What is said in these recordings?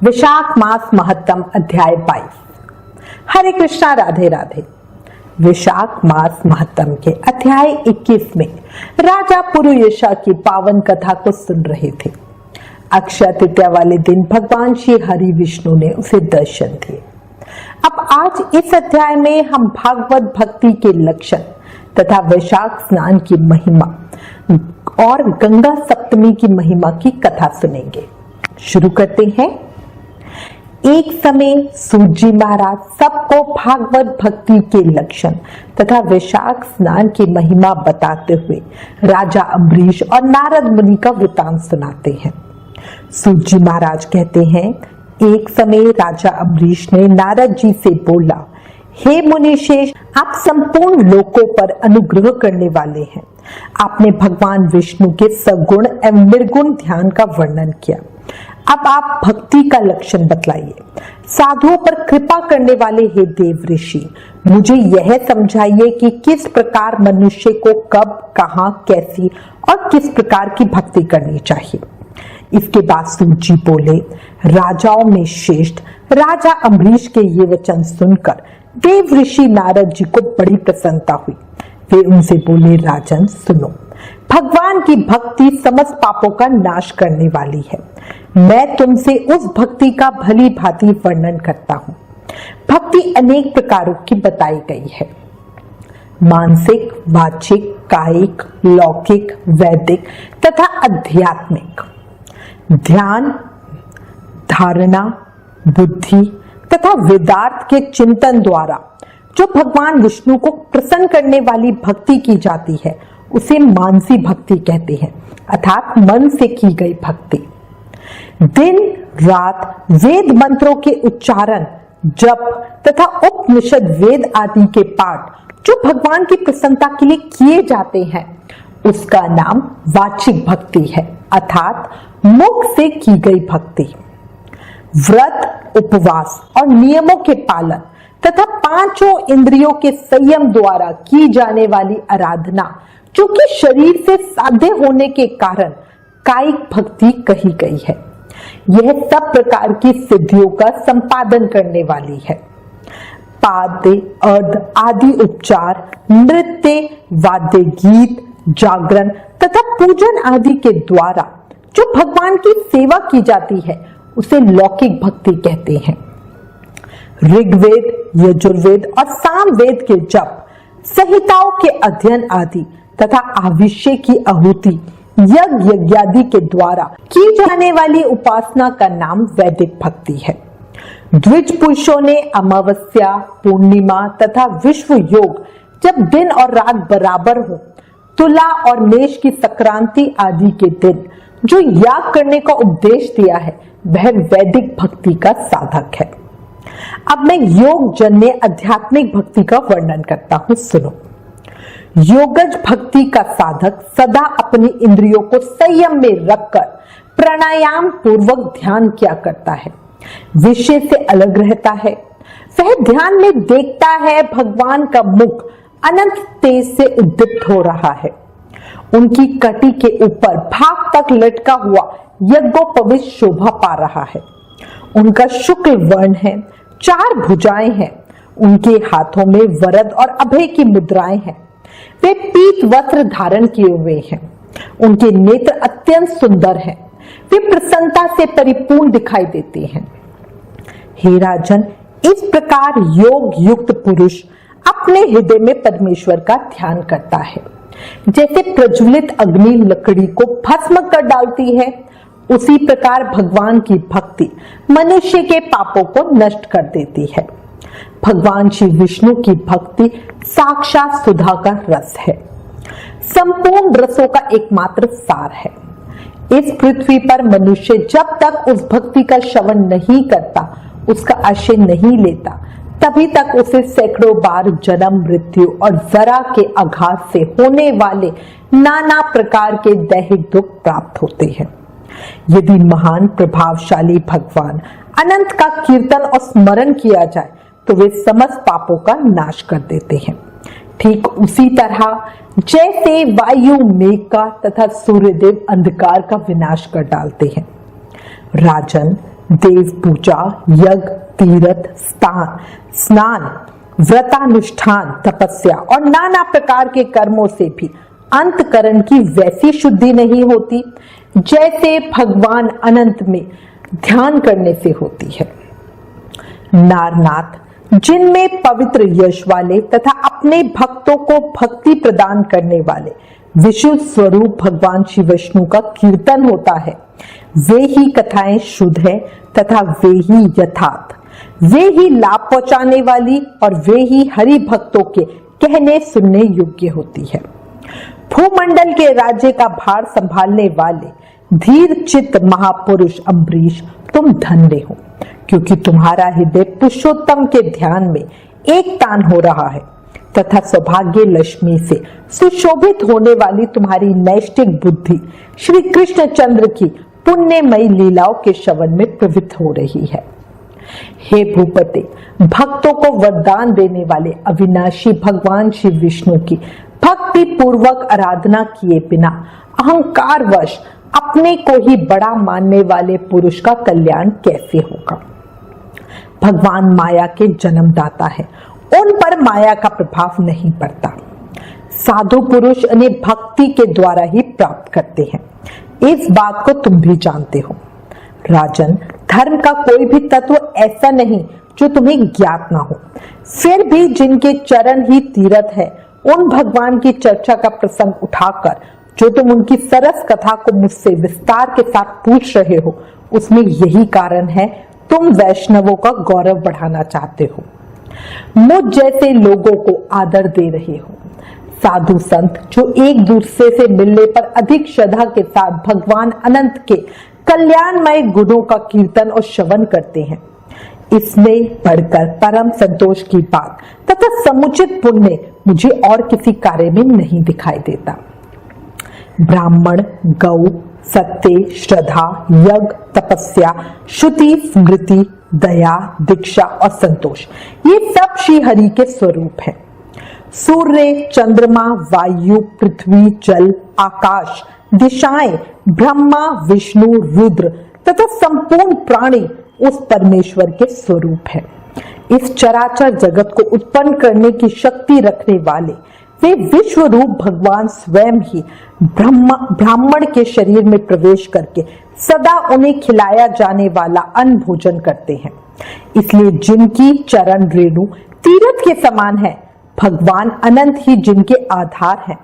विशाख मास महत्तम अध्याय 22। हरे कृष्णा, राधे राधे। विशाख मास महत्तम के अध्याय 21 में राजा पुरुयशा की पावन कथा को सुन रहे थे। अक्षय तृतीया वाले दिन भगवान श्री हरि विष्णु ने उसे दर्शन दिए। अब आज इस अध्याय में हम भागवत भक्ति के लक्षण तथा वैशाख स्नान की महिमा और गंगा सप्तमी की महिमा की कथा सुनेंगे। शुरू करते हैं। एक समय सूत जी महाराज सबको भागवत भक्ति के लक्षण तथा वैशाख स्नान की महिमा बताते हुए राजा अम्बरीश और नारद मुनि का वृतांत सुनाते हैं। सूत जी महाराज कहते हैं, एक समय राजा अम्बरीश ने नारद जी से बोला, हे मुनिश्रेष्ठ, आप संपूर्ण लोकों पर अनुग्रह करने वाले हैं। आपने भगवान विष्णु के सगुण एवं निर्गुण ध्यान का वर्णन किया। अब आप भक्ति का लक्षण बतलाइए। साधुओं पर कृपा करने वाले हे देव ऋषि, मुझे यह समझाइए कि किस प्रकार मनुष्य को कब, कहां, कैसी और किस प्रकार की भक्ति करनी चाहिए। इसके बाद सूत जी बोले, राजाओं में श्रेष्ठ राजा अम्बरीश के ये वचन सुनकर देव ऋषि नारद जी को बड़ी प्रसन्नता हुई। वे उनसे बोले, राजन सुनो, भगवान की भक्ति समस्त पापों का नाश करने वाली है। मैं तुमसे उस भक्ति का भली भांति वर्णन करता हूँ। भक्ति अनेक प्रकारों की बताई गई है। मानसिक, वाचिक, कायिक, लौकिक, वैदिक तथा आध्यात्मिक। ध्यान, धारणा, बुद्धि तथा वेदार्थ के चिंतन द्वारा जो भगवान विष्णु को प्रसन्न करने वाली भक्ति की जाती है उसे मानसी भक्ति कहते हैं, अर्थात मन से की गई भक्ति। दिन रात वेद मंत्रों के उच्चारण, जप तथा उपनिषद वेद आदि के पाठ जो भगवान की प्रसन्नता के लिए किए जाते हैं उसका नाम वाचिक भक्ति है, अर्थात मुख से की गई भक्ति। व्रत, उपवास और नियमों के पालन तथा पांचों इंद्रियों के संयम द्वारा की जाने वाली आराधना जो कि शरीर से साध्य होने के कारण कायिक भक्ति कही गई है। यह सब प्रकार की सिद्धियों का संपादन करने वाली है। पाद्य, अर्ध आदि उपचार, नृत्य, वाद्य, गीत, जागरण तथा पूजन आदि के द्वारा जो भगवान की सेवा की जाती है उसे लौकिक भक्ति कहते हैं। ऋग्वेद, यजुर्वेद और सामवेद के जप, संहिताओं के अध्ययन आदि तथा आविष्य की आहुति, यज्ञ यज्ञादि के द्वारा की जाने वाली उपासना का नाम वैदिक भक्ति है। द्विज पुरुषों ने अमावस्या, पूर्णिमा तथा विश्व योग जब दिन और रात बराबर हो, तुला और मेष की संक्रांति आदि के दिन जो याग करने का उपदेश दिया है वह वैदिक भक्ति का साधक है। अब मैं योग जन्य आध्यात्मिक भक्ति का वर्णन करता हूं, सुनो। योगज भक्ति का साधक सदा अपनी इंद्रियों को संयम में रखकर प्राणायाम पूर्वक ध्यान किया करता है, विषय से अलग रहता है। वह ध्यान में देखता है भगवान का मुख अनंत तेज से उद्दीप्त हो रहा है। उनकी कटी के ऊपर भाग तक लटका हुआ यज्ञोपवीत शोभा पा रहा है। उनका शुक्ल वर्ण है, 4 भुजाएं हैं। उनके हाथों में वरद और अभय की मुद्राएं हैं। वे पीत वस्त्र धारण किए हुए हैं। उनके नेत्र अत्यंत सुंदर हैं। वे प्रसन्नता से परिपूर्ण दिखाई देते हैं। हे राजन, इस प्रकार योग युक्त पुरुष अपने हृदय में परमेश्वर का ध्यान करता है। जैसे प्रज्वलित अग्नि लकड़ी को भस्म कर डालती है, उसी प्रकार भगवान की भक्ति मनुष्य के पापों को नष्ट कर देती है। भगवान श्री विष्णु की भक्ति साक्षात सुधा का रस है, संपूर्ण रसों का एकमात्र सार है। इस पृथ्वी पर मनुष्य जब तक उस भक्ति का श्रवण नहीं करता, उसका आश्रय नहीं लेता, तभी तक उसे सैकड़ों बार जन्म, मृत्यु और जरा के आघात से होने वाले नाना प्रकार के दैहिक दुख प्राप्त होते हैं। यदि महान प्रभावशाली भगवान अनंत का कीर्तन और स्मरण किया जाए तो वे समस्त पापों का नाश कर देते हैं। ठीक उसी तरह जैसे वायु मेघ का तथा सूर्यदेव अंधकार का विनाश कर डालते हैं। राजन, देव पूजा, यज्ञ, तीर्थ, स्नान, व्रतानुष्ठान, तपस्या और नाना प्रकार के कर्मों से भी अंतकरण की वैसी शुद्धि नहीं होती जैसे भगवान अनंत में ध्यान करने से होती है। नारनाथ, जिनमें पवित्र यश वाले तथा अपने भक्तों को भक्ति प्रदान करने वाले विशुद्ध स्वरूप भगवान श्री विष्णु का कीर्तन होता है, वे ही कथाएं शुद्ध है तथा वे ही यथार्थ, वे ही लाभ पहुंचाने वाली और वे ही हरि भक्तों के कहने सुनने योग्य होती है। भूमंडल के राज्य का भार संभालने वाले धीर चित्त महापुरुष अम्बरीश, तुम धन्य हो, क्योंकि तुम्हारा हृदय पुरुषोत्तम के ध्यान में एक तान हो रहा है तथा सौभाग्य लक्ष्मी से सुशोभित होने वाली तुम्हारी नैष्ठिक बुद्धि श्री कृष्ण चंद्र की पुण्यमयी लीलाओं के श्रवण में प्रवृत्त हो रही है। हे भूपते, भक्तों को वरदान देने वाले अविनाशी भगवान श्री विष्णु की भक्ति पूर्वक आराधना किए बिना अहंकारवश अपने को ही बड़ा मानने वाले पुरुष का कल्याण कैसे होगा। भगवान माया के जन्मदाता है, उन पर माया का प्रभाव नहीं पड़ता। साधु पुरुष उन्हें भक्ति के द्वारा ही प्राप्त करते हैं, इस बात को तुम भी जानते हो। राजन, धर्म का कोई भी तत्व ऐसा नहीं जो तुम्हें ज्ञात ना हो। फिर भी जिनके चरण ही तीर्थ है, उन भगवान की चर्चा का प्रसंग उठाकर जो तुम उनकी सरस कथा को मुझसे विस्तार के साथ पूछ रहे हो, उसमें यही कारण है तुम वैष्णवों का गौरव बढ़ाना चाहते हो, मुझ जैसे लोगों को आदर दे रहे हो। साधु संत जो एक दूसरे से मिलने पर अधिक श्रद्धा के साथ भगवान अनंत के कल्याणमय गुणों का कीर्तन और श्रवण करते हैं, इसमें बढ़कर परम संतोष की बात तथा समुचित पुण्य मुझे और किसी कार्य में नहीं दिखाई देता। ब्राह्मण, गौ, सत्य, श्रद्धा, यज्ञ, तपस्या, श्रुति, स्मृति, दया, दीक्षा और संतोष, ये सब श्री हरि के स्वरूप हैं। सूर्य, चंद्रमा, वायु, पृथ्वी, जल, आकाश, दिशाएं, ब्रह्मा, विष्णु, रुद्र तथा संपूर्ण प्राणी उस परमेश्वर के स्वरूप है। इस चराचर जगत को उत्पन्न करने की शक्ति रखने वाले वे विश्व रूप भगवान स्वयं ही ब्राह्मण के शरीर में प्रवेश करके सदा उन्हें खिलाया जाने वाला अन्न भोजन करते हैं। इसलिए जिनकी चरण रेणु तीर्थ के समान है, भगवान अनंत ही जिनके आधार हैं,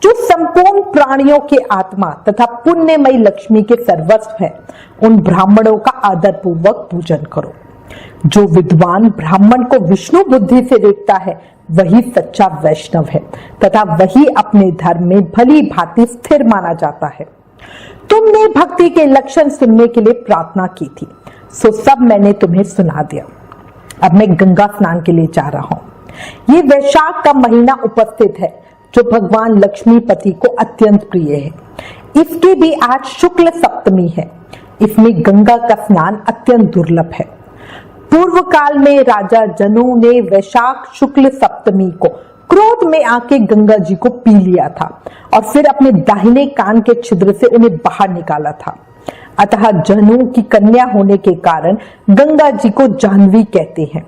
जो संपूर्ण प्राणियों के आत्मा तथा पुण्यमयी लक्ष्मी के सर्वस्व है, उन ब्राह्मणों का आदर पूर्वक पूजन करो। जो विद्वान ब्राह्मण को विष्णु बुद्धि से देखता है, वही सच्चा वैष्णव है तथा वही अपने धर्म में भली भांति स्थिर माना जाता है। तुमने भक्ति के लक्षण सुनने के लिए प्रार्थना की थी, सो सब मैंने तुम्हें सुना दिया। अब मैं गंगा स्नान के लिए जा रहा हूँ। ये वैशाख का महीना उपस्थित है, जो भगवान लक्ष्मीपति को अत्यंत प्रिय है। इसकी भी आज शुक्ल सप्तमी है। इसमें गंगा का स्नान अत्यंत दुर्लभ है। पूर्व काल में राजा जनू ने वैशाख शुक्ल सप्तमी को क्रोध में आके गंगा जी को पी लिया था और फिर अपने दाहिने कान के छिद्र से उन्हें बाहर निकाला था। अतः जनू की कन्या होने के कारण गंगा जी को जाह्नवी कहते हैं।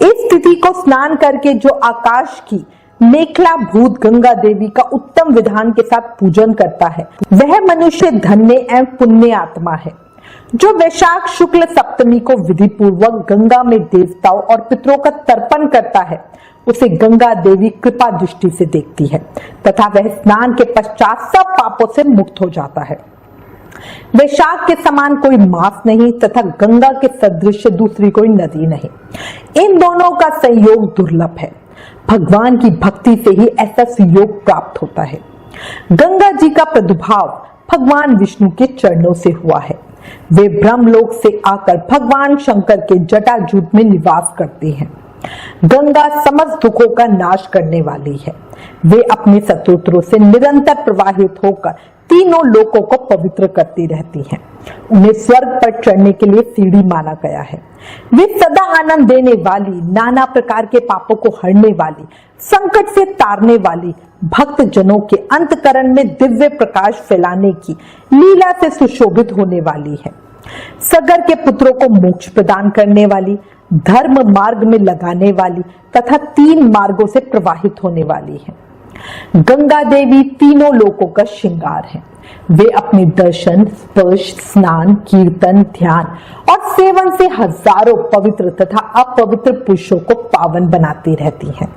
इस तिथि को स्नान करके जो आकाश की मेखला भूत गंगा देवी का उत्तम विधान के साथ पूजन करता है, वह मनुष्य धन्य एवं पुण्य आत्मा है। जो वैशाख शुक्ल सप्तमी को विधि पूर्वक गंगा में देवताओं और पितरों का तर्पण करता है, उसे गंगा देवी कृपा दृष्टि से देखती है तथा वह स्नान के पश्चात सब पापों से मुक्त हो जाता है। वैशाख के समान कोई मास नहीं तथा गंगा के सदृश दूसरी कोई नदी नहीं। इन दोनों का संयोग दुर्लभ है। भगवान की भक्ति से ही ऐसा संयोग प्राप्त होता है। गंगा जी का प्रादुर्भाव भगवान विष्णु के चरणों से हुआ है। वे ब्रह्मलोक से आकर भगवान शंकर के जटाजूट में निवास करते हैं। गंगा समस्त दुखों का नाश करने वाली है। वे अपने सतोत्रों से निरंतर प्रवाहित होकर तीनों लोकों को पवित्र करती रहती हैं। उन्हें स्वर्ग पर चढ़ने के लिए सीढ़ी माना गया है। वे सदा आनंद देने वाली, नाना प्रकार के पापों को हरने वाली, संकट से तारने वाली, भक्त जनों के अंतकरण में दिव्य प्रकाश फैलाने की लीला से सुशोभित होने वाली है। सगर के पुत्रों को मोक्ष प्रदान करने वाली, धर्म मार्ग में लगाने वाली तथा 3 मार्गों से प्रवाहित होने वाली है। गंगा देवी तीनों लोकों का श्रृंगार है। वे अपने दर्शन, स्पर्श, स्नान, कीर्तन, ध्यान और सेवन से हजारों पवित्र तथा अपवित्र पुरुषों को पावन बनाती रहती हैं।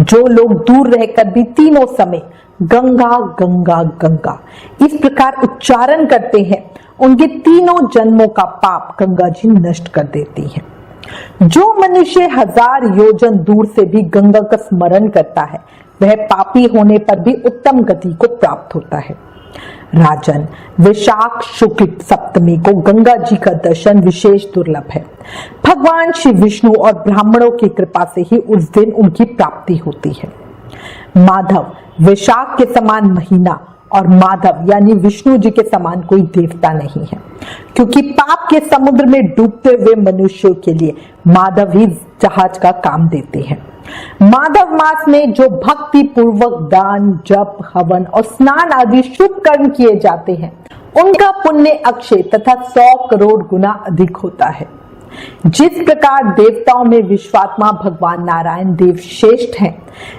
जो लोग दूर रहकर भी तीनों समय गंगा गंगा गंगा इस प्रकार उच्चारण करते हैं, उनके तीनों जन्मों का पाप गंगा जी नष्ट कर देती हैं। जो मनुष्य 1000 योजन दूर से भी गंगा का स्मरण करता है, वह पापी होने पर भी उत्तम गति को प्राप्त होता है। राजन, वैशाख शुक्ल सप्तमी को गंगा जी का दर्शन विशेष दुर्लभ है। भगवान श्री विष्णु और ब्राह्मणों की कृपा से ही उस दिन उनकी प्राप्ति होती है। माधव, वैशाख के समान महीना और माधव यानी विष्णु जी के समान कोई देवता नहीं है, क्योंकि पाप के समुद्र में डूबते हुए मनुष्यों के लिए माधव ही जहाज का काम देते हैं। माधव मास में जो भक्ति पूर्वक दान, जप, हवन और स्नान आदि शुभ कर्म किए जाते हैं, उनका पुण्य अक्षय तथा 100 करोड़ गुना अधिक होता है। जिस प्रकार देवताओं में विश्वात्मा भगवान नारायण देव श्रेष्ठ हैं,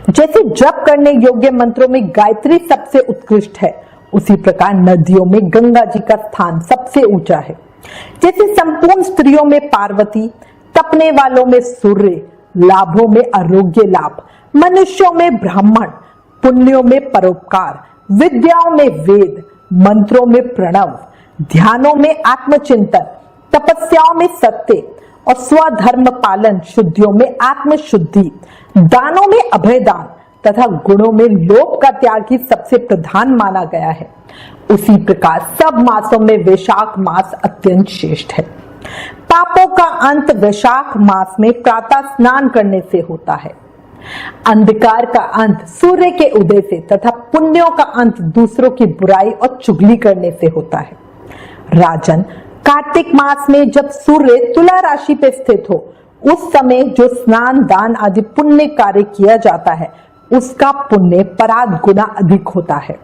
जैसे जप करने योग्य मंत्रों में गायत्री सबसे उत्कृष्ट है, उसी प्रकार नदियों में गंगा जी का स्थान सबसे ऊंचा है। जैसे संपूर्ण स्त्रियों में पार्वती, तपने वालों में सूर्य, लाभों में आरोग्य लाभ, मनुष्यों में ब्राह्मण, पुण्यों में परोपकार, विद्याओं में वेद, मंत्रों में प्रणव, ध्यानों में आत्मचिंतन, तपस्याओं में सत्य और स्वधर्म पालन, शुद्धियों में आत्म शुद्धि, दानों में अभयदान तथा गुणों में लोभ का त्याग ही सबसे प्रधान माना गया है, उसी प्रकार सब मासों में वैशाख मास अत्यंत श्रेष्ठ है। पापों का अंत वैशाख मास में प्रातः स्नान करने से होता है। अंधकार का अंत सूर्य के उदय से तथा पुण्यों का अंत दूसरों की बुराई और चुगली करने से होता है। राजन, कार्तिक मास में जब सूर्य तुला राशि पे स्थित हो, उस समय जो स्नान, दान आदि पुण्य कार्य किया जाता है, उसका पुण्य परात गुना अधिक होता है।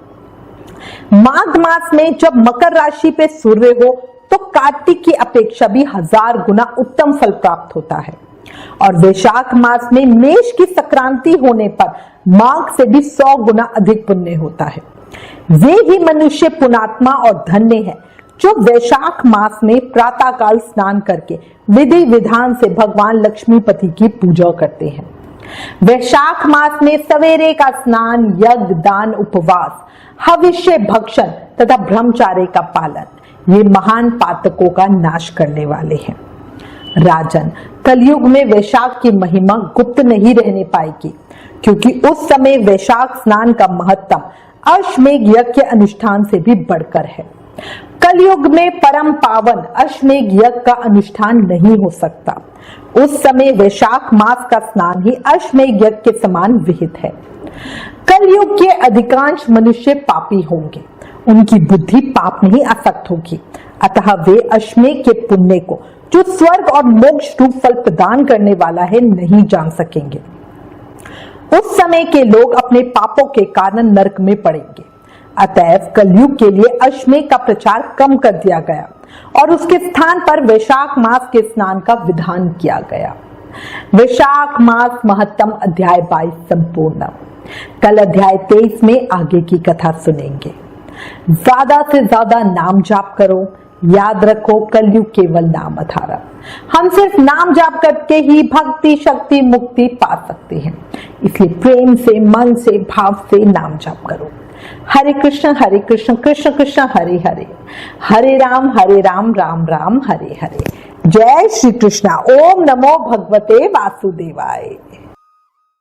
माघ मास में जब मकर राशि पे सूर्य हो, तो कार्तिक की अपेक्षा भी 1000 गुना उत्तम फल प्राप्त होता है। और वैशाख मास में मेष की संक्रांति होने पर माघ से भी 100 गुना अधिक पुण्य होता है। वे ही मनुष्य पुण्यात्मा और धन्य है जो वैशाख मास में प्रातः काल स्नान करके विधि विधान से भगवान लक्ष्मीपति की पूजा करते हैं। वैशाख मास में सवेरे का स्नान, यज्ञ, दान, उपवास, हविष्य, भक्षण तथा ब्रह्मचार्य का पालन, ये महान पातकों का नाश करने वाले हैं। राजन, कलयुग में वैशाख की महिमा गुप्त नहीं रहने पाएगी, क्योंकि उस समय वैशाख स्नान का महत्व अश्वमेघ यज्ञ के अनुष्ठान से भी बढ़कर है। कलयुग में परम पावन अश्वमेघ यज्ञ का अनुष्ठान नहीं हो सकता। उस समय वैशाख मास का स्नान ही अश्वमेघ यज्ञ के समान विहित है। कलयुग के अधिकांश मनुष्य पापी होंगे, उनकी बुद्धि पाप में ही आसक्त होगी, अतः वे अश्वमेघ के पुण्य को, जो स्वर्ग और मोक्ष रूप फल प्रदान करने वाला है, नहीं जान सकेंगे। उस समय के लोग अपने पापों के कारण नरक में पड़ेंगे। अतएव कलयुग के लिए अश्वमेघ का प्रचार कम कर दिया गया और उसके स्थान पर वैशाख मास के स्नान का विधान किया गया। वैशाख मास महत्तम अध्याय 22 संपूर्ण। कल अध्याय 23 में आगे की कथा सुनेंगे। ज्यादा से ज्यादा नाम जाप करो। याद रखो, कलयुग केवल नाम आधार। हम सिर्फ नाम जाप करके ही भक्ति, शक्ति, मुक्ति पा सकते हैं। इसलिए प्रेम से, मन से, भाव से नाम जाप करो। हरे कृष्ण कृष्ण कृष्ण हरे हरे, हरे राम राम राम हरे हरे। जय श्री कृष्णा। ओम नमो भगवते वासुदेवाय।